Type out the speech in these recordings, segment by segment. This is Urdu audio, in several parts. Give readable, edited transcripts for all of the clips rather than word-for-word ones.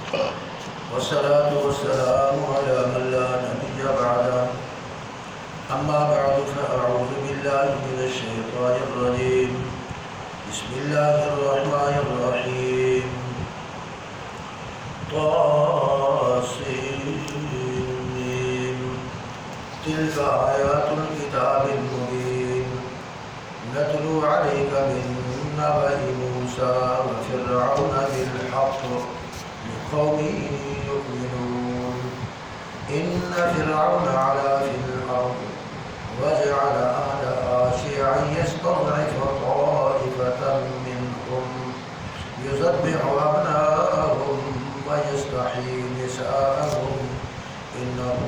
والصلاة والسلام على من لا نبي بعده. أما بعد فأعوذ بالله من الشيطان الرجيم. بسم الله الرحمن الرحيم. طاسين تلك آيات الكتاب المبين نتلو عليك من نبأ موسى وفرعون بالحق لقوم يؤمنون. إن فرعون علا في الأرض وجعل أهلها شيعا يستضعف طائفة منهم يذبح أبناءهم ويستحيي نساءهم إنه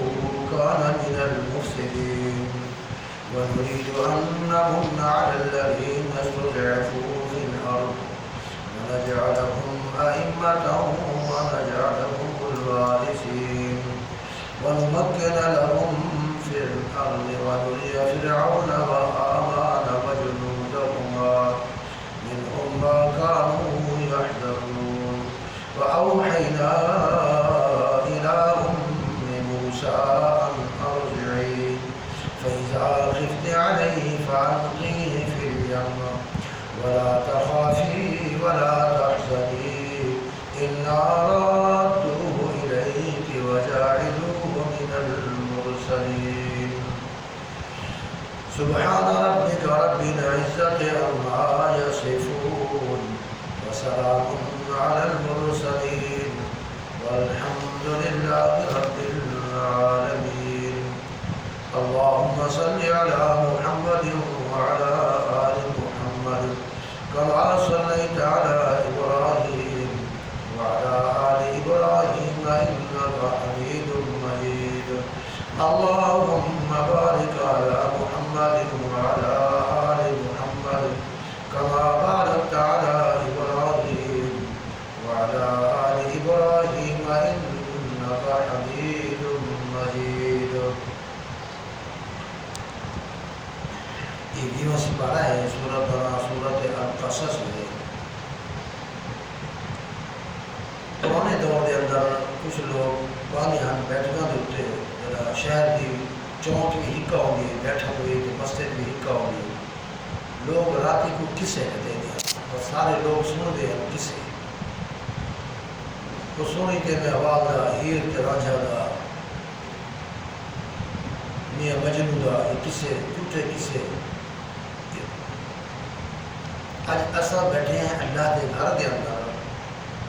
كان من المفسدين. ونريد أن نمن على الذين استضعفوا في الأرض ونجعلهم أئمة ونجعلهم الوارثين ونمكن لهم في الأرض ونري فرعون وهامان وجنودهما منهم ما كانوا يحذرون. وأوحينا إلى أم موسى أن أرجعي فإذا خفت عليه فألقيه في اليم ولا تخافي ولا تحزني إنا رادوه إليك وجاعلوه من المرسلين. سبحان ربك رب العزة عما يصفون وسلام على المرسلين والحمد لله رب العالمين. اللهم صل على محمد وعلى آل محمد كما صليت على إبراهيم وعلى آل إبراهيم إنك حميد مجيد. اللهم بارك على محمد وعلى آل محمد كما باركت على إبراهيم وعلى آل إبراهيم إنك حميد مجيد. یہ بھی سپارہ ہے سورت القصص میں. پرانے دور کے اندر کچھ لوگ پرانی بیٹھکاں کے اتنے شہر کی چونک بھی ہکا ہوگی بیٹھک ہوئی تو مسجد بھی ہکا ہوگی. لوگ رات کو قصے کہتے ہیں اور سارے لوگ سنتے ہیں قصے. تو سنی تے میں آواز ہیر تے رانجھا دا میاں مجنوں دا یہ قصے جھوٹے قصے. آج اصل بیٹھے ہیں اللہ کے گھر کے اندر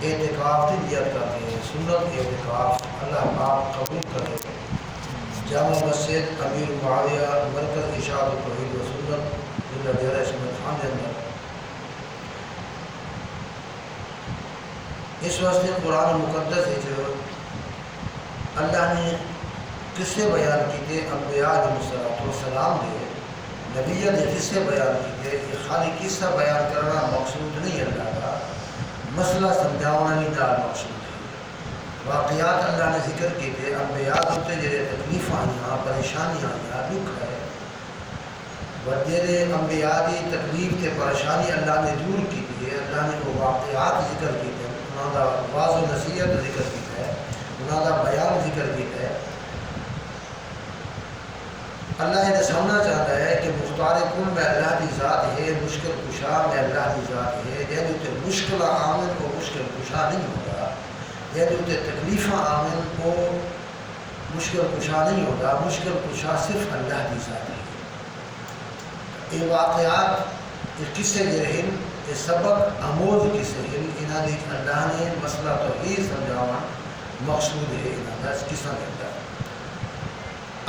اعتکاف کی نیت کر کے سنت اعتکاف اللہ پاک قبول کرے. جامع مسجد امیر معاویہ مرکز ارشاد توحید و سنت ضلع ڈیرہ اسماعیل خان کے اندر اس واسطے قرآن مقدس جو اللہ نے قصے بیان کیتے انبیاء علیہ السلام دے نبیہ نے قصے بیان کیتے. یہ خالی قصہ بیان کرنا مقصود نہیں اللہ کا، مسئلہ سمجھانا نہیں دار مقصود ہے. واقعات اللہ نے ذکر کیتے انبیاء ہوتے جڑے تکلیف آئیاں پریشانیاں آئیاں دکھ ہے وجہ انبیاء کی تکلیف تے پریشانی اللہ نے دور کی ہے. اللہ نے وہ واقعات ذکر کیتے انہوں کا واضح و نصیحت ذکر کیتا ہے انہوں کا بیان ذکر کیتا ہے. اللہ یہ دسانا چاہتا ہے کہ مختار کل میں اللہ کی ذات ہے، مشکل کشا میں اللہ کی ذات ہے. یہ مشکل آمن کو مشکل کشا نہیں ہوتا، یہ تکلیفاں آمن کو مشکل کشا نہیں ہوتا. مشکل کشا صرف اللہ کی ذات ہے. یہ واقعات یہ قصے جو ہیں یہ سبق آموز قصے ہیں. انہوں نے اللہ نے مسئلہ تو یہ سمجھانا مقصود ہے انہوں کا اس قصہ کے اندر.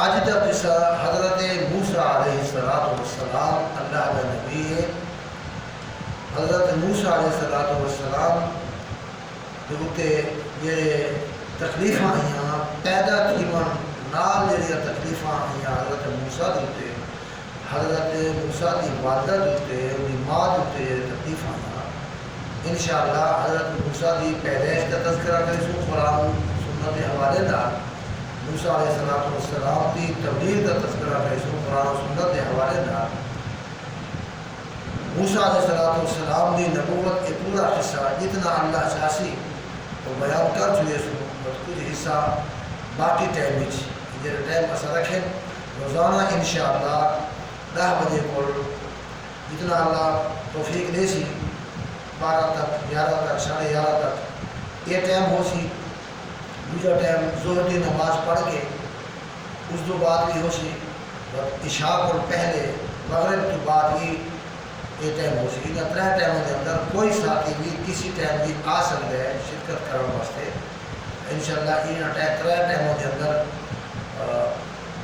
آج کا قصہ حضرت موسیٰ علیہ السلام اللہ کا نبی ہے. حضرت موسیٰ علیہ السلام جو یہ تکلیفاں آئیاں پیدا تیمن نال جڑیاں تکلیفاں آئیاں حضرت موسیٰ دیتے حضرت موسیٰ کی والدہ دیتے انہی ماں دیتے تکلیفاں آئیاں. انشاءاللہ حضرت موسیٰ کی پیدائش کا تذکرہ کریں سو قرآن سنت حوالے دار موسیٰ علیہ السلام کی تبلیغ کا تذکرہ کریں سو قرآن سنت حوالے دار. موسیٰ علیہ السلام کی نبوت کے پورا قصہ جتنا اللہ چاسی وہ بیان کر چکے سو کچھ حصہ باقی ٹائم جی ٹائم اصل رکھیں روزانہ انشاءاللہ 10 بجے کو جتنا اللہ توفیق دے سی 12 تک 11 تک 11:30 تک یہ ٹائم ہو سی دوسرا ٹائم ظہر کی نماز پڑھ کے اس تو بعد بھی ہو سی عشاء کو پہلے مغرب تو بعد بھی یہ ٹائم ہو سی ان 3 ٹائموں کے اندر کوئی ساتھی بھی کسی ٹائم بھی آ سکتا ہے شرکت کرنے واسطے انشاءاللہ ان 3 ٹائموں کے اندر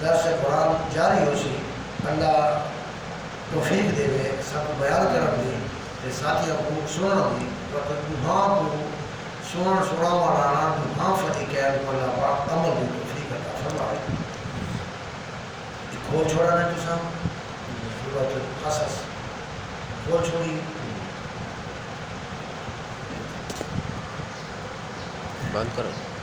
درس قرآن جاری ہو سی اللہ توفیق دے سب کو بیان کرن دی تے ساتھیوں کو سنن دی وقت دعا کو سنا والا دعا فریقین کو اللہ پاک عمل دی توفیق عطا فرمائے کھول چھوڑا نہیں تو سورۃ القصص کھول چھوڑی بند کرو